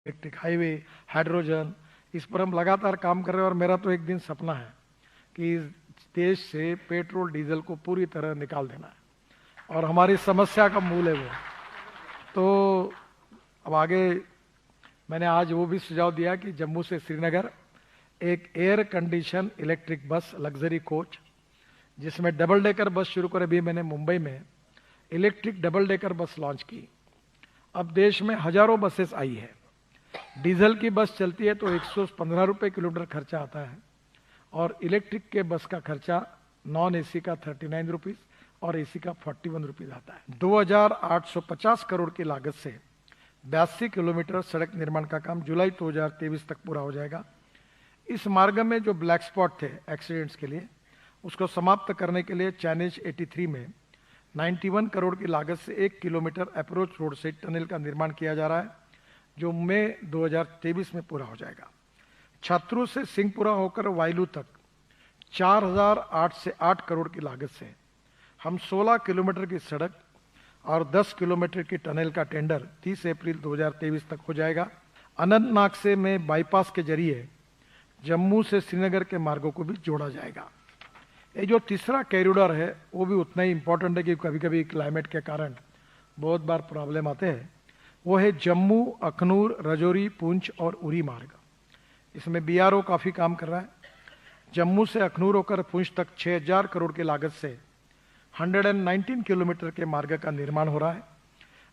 Electric highway, hydrogen, इस पर हम लगातार काम कर रहे हैं। और मेरा तो एक दिन सपना है कि इस देश से पेट्रोल डीजल को पूरी तरह निकाल देना है, और हमारी समस्या का मूल है वो। तो अब आगे मैंने आज वो भी सुझाव दिया कि जम्मू से श्रीनगर एक air condition electric bus luxury coach, जिसमें डबल डेकर बस शुरू कर, अभी मैंने मुंबई में electric double decker bus launch की। अब देश में हजारों बसेस आई है। डीजल की बस चलती है तो 115 रुपये किलोमीटर खर्चा आता है, और इलेक्ट्रिक के बस का खर्चा नॉन एसी का 39 रुपीज और एसी का 41 रुपीज आता है। 2850 करोड़ की लागत से 82 किलोमीटर सड़क निर्माण का काम जुलाई 2023 तक पूरा हो जाएगा। इस मार्ग में जो ब्लैक स्पॉट थे एक्सीडेंट्स के लिए, उसको समाप्त करने के लिए चाइनीज 83 में 91 करोड़ की लागत से 1 किलोमीटर अप्रोच रोड से टनल का निर्माण किया जा रहा है, जो मई 2023 में पूरा हो जाएगा। छतरू से सिंहपुरा होकर वाइलू तक 4008 से 8 करोड़ की लागत से हम 16 किलोमीटर की सड़क और 10 किलोमीटर की टनल का टेंडर 30 अप्रैल 2023 तक हो जाएगा। अनंतनाग से में बाईपास के जरिए जम्मू से श्रीनगर के मार्गों को भी जोड़ा जाएगा। ये जो तीसरा कॉरिडोर है वो भी उतना ही इंपॉर्टेंट है कि कभी कभी क्लाइमेट के कारण बहुत बार प्रॉब्लम आते हैं। वो है जम्मू, अखनूर, राजौरी, पुंछ और उरी मार्ग। इसमें बीआरओ काफ़ी काम कर रहा है। जम्मू से अखनूर होकर पुंछ तक 6000 करोड़ की लागत से 119 किलोमीटर के मार्ग का निर्माण हो रहा है।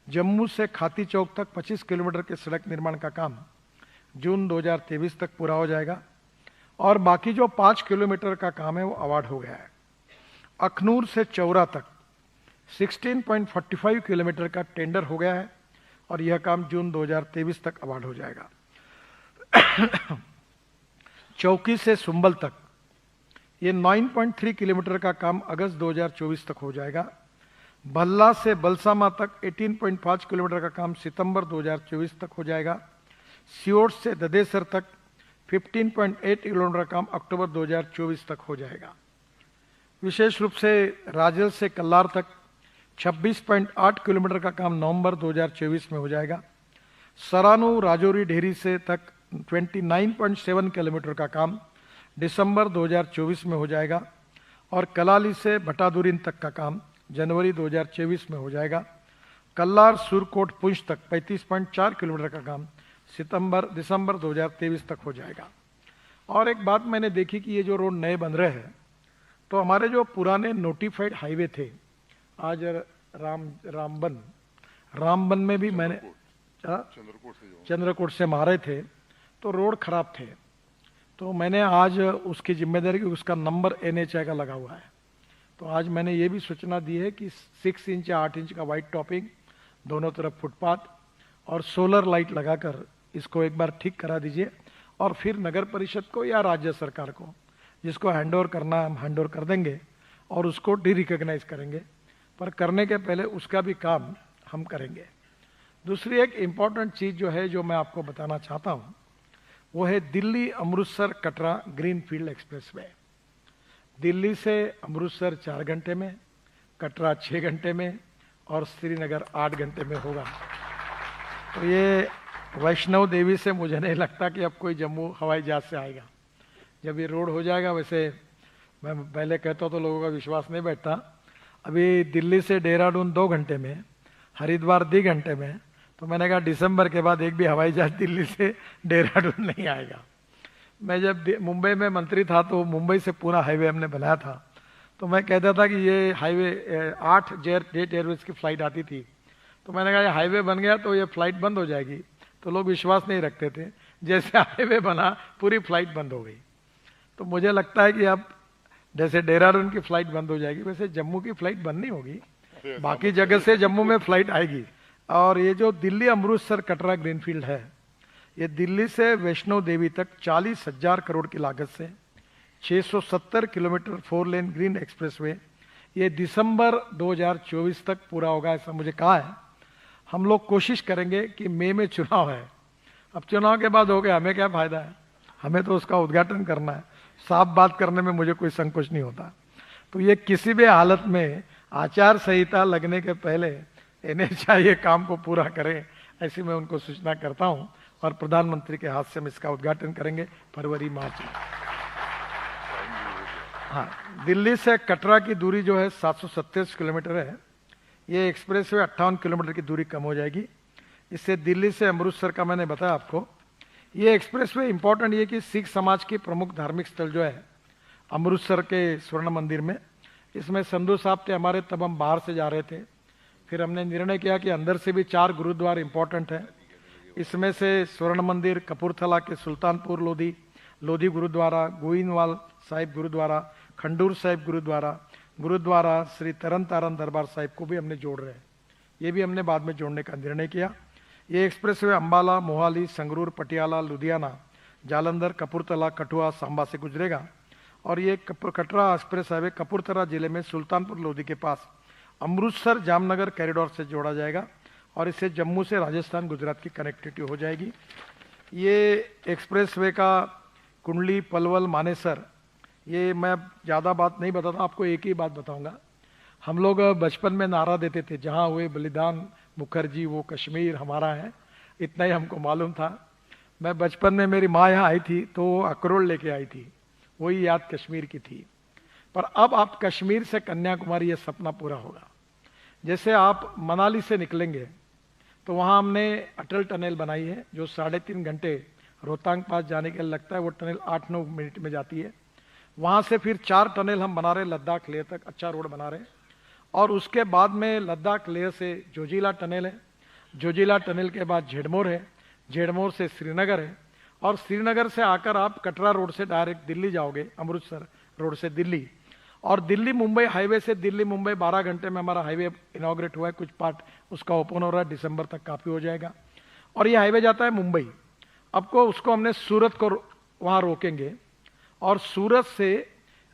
जम्मू से खाती चौक तक 25 किलोमीटर के सड़क निर्माण का काम जून 2023 तक पूरा हो जाएगा, और बाकी जो 5 किलोमीटर का काम है वो अवार्ड हो गया है। अखनूर से चौरा तक 16.45 किलोमीटर का टेंडर हो गया है, और यह काम जून 2023 तक अवार्ड हो जाएगा। चौकी से सुंबल तक ये 9.3 किलोमीटर का काम अगस्त 2024 तक हो जाएगा। भल्ला से बलसामा तक 18.5 किलोमीटर का काम सितंबर 2024 तक हो जाएगा। सियोट से ददेसर तक 15.8 किलोमीटर का काम अक्टूबर 2024 तक हो जाएगा। विशेष रूप से राजल से कल्लार तक 26.8 किलोमीटर का काम नवंबर 2024 में हो जाएगा। सरानू राजौरी ढेरी से तक 29.7 किलोमीटर का काम दिसंबर 2024 में हो जाएगा, और कलाली से भटादुरीन तक का काम जनवरी 2024 में हो जाएगा। कल्लार सुरकोट पुंछ तक 35.4 किलोमीटर का काम दिसंबर 2023 तक हो जाएगा। और एक बात मैंने देखी कि ये जो रोड नए बन रहे हैं, तो हमारे जो पुराने नोटिफाइड हाईवे थे, आज रामबन में भी मैंने चंद्रकोट से मारे थे, तो रोड खराब थे। तो मैंने आज उसकी जिम्मेदारी, उसका नंबर NHI का लगा हुआ है, तो आज मैंने ये भी सूचना दी है कि 6 इंच या 8 इंच का वाइट टॉपिंग, दोनों तरफ फुटपाथ और सोलर लाइट लगाकर इसको एक बार ठीक करा दीजिए, और फिर नगर परिषद को या राज्य सरकार को जिसको हैंडओवर करना हम हैंडओवर कर देंगे, और उसको डी रिकॉग्नाइज करेंगे। पर करने के पहले उसका भी काम हम करेंगे। दूसरी एक इम्पॉर्टेंट चीज़ जो है, जो मैं आपको बताना चाहता हूँ, वो है दिल्ली अमृतसर कटरा ग्रीनफील्ड एक्सप्रेसवे। दिल्ली से अमृतसर 4 घंटे में, कटरा 6 घंटे में, और श्रीनगर 8 घंटे में होगा। तो ये वैष्णव देवी से मुझे नहीं लगता कि अब कोई जम्मू हवाई जहाज से आएगा। जब ये रोड हो जाएगा, वैसे मैं पहले कहता तो लोगों का विश्वास नहीं बैठता। अभी दिल्ली से देहरादून 2 घंटे में, हरिद्वार 2 घंटे में, तो मैंने कहा दिसंबर के बाद एक भी हवाई जहाज दिल्ली से देहरादून नहीं आएगा। मैं जब मुंबई में मंत्री था तो मुंबई से पूरा हाईवे हमने बनाया था, तो मैं कहता था कि ये हाईवे 8 जेट एयरवेज की फ्लाइट आती थी, तो मैंने कहा ये हाईवे बन गया तो ये फ्लाइट बंद हो जाएगी, तो लोग विश्वास नहीं रखते थे। जैसे हाईवे बना पूरी फ्लाइट बंद हो गई। तो मुझे लगता है कि अब जैसे देहरादून की फ्लाइट बंद हो जाएगी, वैसे जम्मू की फ्लाइट बंद नहीं होगी, बाकी जगह से जम्मू में फ्लाइट आएगी। और ये जो दिल्ली अमृतसर कटरा ग्रीनफील्ड है, ये दिल्ली से वैष्णो देवी तक 40,000 करोड़ की लागत से 670 किलोमीटर 4 लेन ग्रीन एक्सप्रेसवे, ये दिसंबर 2024 तक पूरा होगा, ऐसा मुझे कहा है। हम लोग कोशिश करेंगे कि मई में चुनाव है, अब चुनाव के बाद हो गया, हमें क्या फायदा है, हमें तो उसका उद्घाटन करना है। साफ बात करने में मुझे कोई संकोच नहीं होता। तो ये किसी भी हालत में आचार संहिता लगने के पहले NHI ये काम को पूरा करें, ऐसी मैं उनको सूचना करता हूं। और प्रधानमंत्री के हाथ से हम इसका उद्घाटन करेंगे फरवरी मार्च में। हाँ, दिल्ली से कटरा की दूरी जो है 737 किलोमीटर है। ये एक्सप्रेस वे 58 किलोमीटर की दूरी कम हो जाएगी। इससे दिल्ली से अमृतसर का मैंने बताया आपको। ये एक्सप्रेस वे इंपॉर्टेंट ये कि सिख समाज की प्रमुख धार्मिक स्थल जो है अमृतसर के स्वर्ण मंदिर में, इसमें संधू साहब थे हमारे, तब हम बाहर से जा रहे थे। फिर हमने निर्णय किया कि अंदर से भी 4 गुरुद्वार इंपॉर्टेंट हैं। इसमें से स्वर्ण मंदिर, कपूरथला के सुल्तानपुर लोधी गुरुद्वारा, गोइंदवाल साहिब गुरुद्वारा, खंडूर साहिब गुरुद्वारा श्री तरन तारण दरबार साहिब को भी हमने जोड़ रहे हैं। ये भी हमने बाद में जोड़ने का निर्णय किया। ये एक्सप्रेस वे अम्बाला, मोहाली, संगरूर, पटियाला, लुधियाना, जालंधर, कपूरथला, कठुआ, सांबा से गुजरेगा। और ये कटरा एक्सप्रेस हाईवे कपूरथला जिले में सुल्तानपुर लोधी के पास अमृतसर जामनगर कॉरिडोर से जोड़ा जाएगा और इससे जम्मू से राजस्थान, गुजरात की कनेक्टिविटी हो जाएगी। ये एक्सप्रेस वे का कुंडली, पलवल, मानेसर, ये मैं ज़्यादा बात नहीं बताता, आपको एक ही बात बताऊंगा। हम लोग बचपन में नारा देते थे, जहाँ हुए बलिदान मुखर्जी वो कश्मीर हमारा है, इतना ही हमको मालूम था। मैं बचपन में, मेरी माँ यहाँ आई थी तो वो अखरोट लेके आई थी, वही याद कश्मीर की थी। पर अब आप कश्मीर से कन्याकुमारी, ये सपना पूरा होगा। जैसे आप मनाली से निकलेंगे तो वहाँ हमने अटल टनल बनाई है, जो 3.5 घंटे रोहतांग पास जाने के लिए लगता है, वो टनल 8-9 मिनट में जाती है। वहाँ से फिर 4 टनल हम बना रहे लद्दाख लेह तक, अच्छा रोड बना रहे। और उसके बाद में लद्दाख लेह से जोजिला टनल है, जोजिला टनल के बाद झेडमोर है, झेडमोर से श्रीनगर है, और श्रीनगर से आकर आप कटरा रोड से डायरेक्ट दिल्ली जाओगे, अमृतसर रोड से दिल्ली। और दिल्ली मुंबई हाईवे से दिल्ली मुंबई 12 घंटे में हमारा हाईवे इनॉग्रेट हुआ है, कुछ पार्ट उसका ओपन हो रहा है, दिसंबर तक काफ़ी हो जाएगा। और ये हाईवे जाता है मुंबई। अब को उसको हमने सूरत को वहाँ रोकेंगे, और सूरत से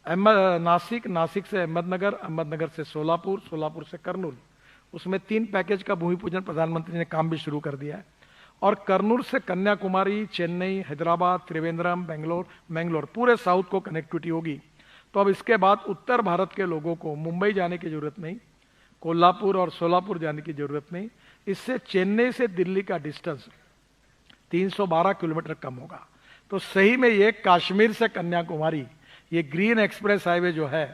नासिक, नासिक से अहमदनगर, अहमदनगर से सोलापुर, सोलापुर से कर्नूल। उसमें 3 पैकेज का भूमि पूजन प्रधानमंत्री ने काम भी शुरू कर दिया है। और कर्नूल से कन्याकुमारी, चेन्नई, हैदराबाद, त्रिवेंद्रम, बेंगलोर पूरे साउथ को कनेक्टिविटी होगी। तो अब इसके बाद उत्तर भारत के लोगों को मुंबई जाने की जरूरत नहीं, कोल्हापुर और सोलापुर जाने की जरूरत नहीं। इससे चेन्नई से दिल्ली का डिस्टेंस 312 किलोमीटर कम होगा। तो सही में ये कश्मीर से कन्याकुमारी, ये ग्रीन एक्सप्रेस हाईवे जो है,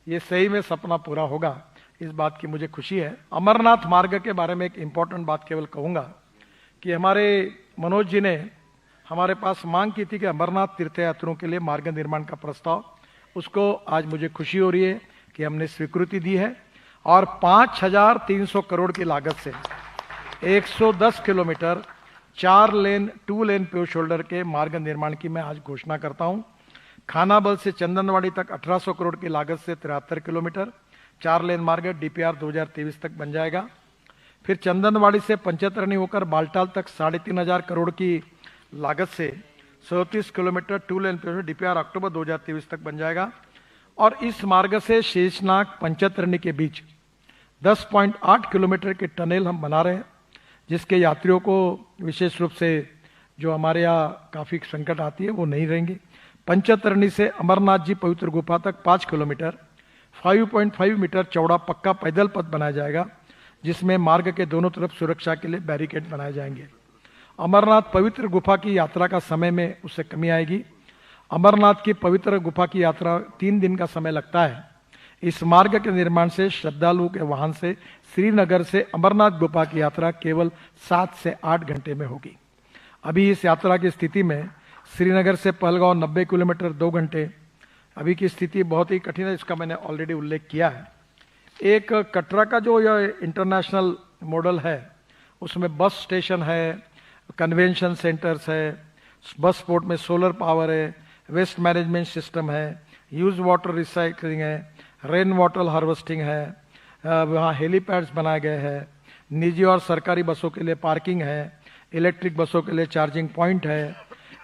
ये सही में सपना पूरा होगा, इस बात की मुझे खुशी है। अमरनाथ मार्ग के बारे में एक इंपॉर्टेंट बात केवल कहूंगा कि हमारे मनोज जी ने हमारे पास मांग की थी कि अमरनाथ तीर्थयात्रियों के लिए मार्ग निर्माण का प्रस्ताव, उसको आज मुझे खुशी हो रही है कि हमने स्वीकृति दी है। और 5300 करोड़ की लागत से 110 किलोमीटर 4 लेन 2 लेन पेव शोल्डर के मार्ग निर्माण की मैं आज घोषणा करता हूं। खानाबल से चंदनवाड़ी तक 1800 करोड़ की लागत से 73 किलोमीटर 4 लेन मार्ग डीपीआर 2023 तक बन जाएगा। फिर चंदनवाड़ी से पंचतरणी होकर बालटाल तक 3500 करोड़ की लागत से 37 किलोमीटर 2 लेन पेव डीपीआर अक्टूबर 2023 तक बन जाएगा। और इस मार्ग से शेषनाग पंचतरणी के बीच 10.8 किलोमीटर के टनल हम बना रहे हैं, जिसके यात्रियों को विशेष रूप से जो हमारे यहाँ काफ़ी संकट आती है वो नहीं रहेंगे। पंचतरणी से अमरनाथ जी पवित्र गुफा तक 5 किलोमीटर 5.5 मीटर चौड़ा पक्का पैदल पथ बनाया जाएगा, जिसमें मार्ग के दोनों तरफ सुरक्षा के लिए बैरिकेड बनाए जाएंगे। अमरनाथ पवित्र गुफा की यात्रा का समय में उससे कमी आएगी। अमरनाथ की पवित्र गुफा की यात्रा 3 दिन का समय लगता है। इस मार्ग के निर्माण से श्रद्धालुओं के वाहन से श्रीनगर से अमरनाथ गुफा की यात्रा केवल 7 से 8 घंटे में होगी। अभी इस यात्रा की स्थिति में श्रीनगर से पहलगांव 90 किलोमीटर 2 घंटे, अभी की स्थिति बहुत ही कठिन है, इसका मैंने ऑलरेडी उल्लेख किया है। एक कटरा का जो यह इंटरनेशनल मॉडल है, उसमें बस स्टेशन है, कन्वेंशन सेंटर्स है, बस स्पोर्ट में सोलर पावर है, वेस्ट मैनेजमेंट सिस्टम है, यूज वाटर रिसाइकलिंग है, रेन वाटर हार्वेस्टिंग है, वहाँ हेलीपैड्स बनाए गए हैं, निजी और सरकारी बसों के लिए पार्किंग है, इलेक्ट्रिक बसों के लिए चार्जिंग पॉइंट है,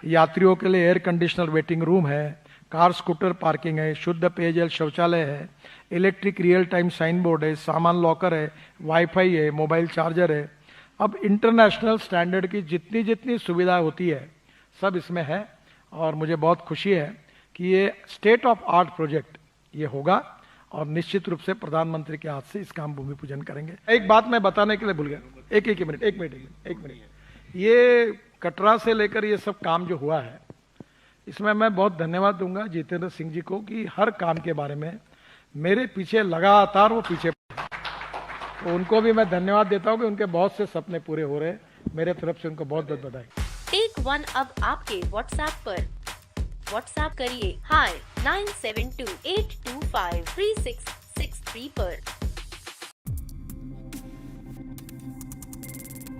यात्रियों के लिए एयर कंडीशनर वेटिंग रूम है, कार स्कूटर पार्किंग है, शुद्ध पेयजल शौचालय है, electric real time sign board है, सामान लॉकर है, वाईफाई है, मोबाइल चार्जर है। अब इंटरनेशनल स्टैंडर्ड की जितनी जितनी सुविधा होती है सब इसमें है, और मुझे बहुत खुशी है कि ये स्टेट ऑफ आर्ट प्रोजेक्ट ये होगा, और निश्चित रूप से प्रधानमंत्री के हाथ से इसका हम भूमि पूजन करेंगे। एक बात मैं बताने के लिए भूल गया, एक मिनट। ये कटरा से लेकर ये सब काम जो हुआ है, इसमें मैं बहुत धन्यवाद दूंगा जितेंद्र सिंह जी को कि हर काम के बारे में मेरे पीछे लगातार वो पीछे पड़े। तो उनको भी मैं धन्यवाद देता हूँ कि उनके बहुत से सपने पूरे हो रहे हैं। मेरे तरफ से उनको बहुत बहुत बधाई। टेक वन अब आपके व्हाट्सएप पर। व्हाट्सएप करिए हाय 9728253663 पर।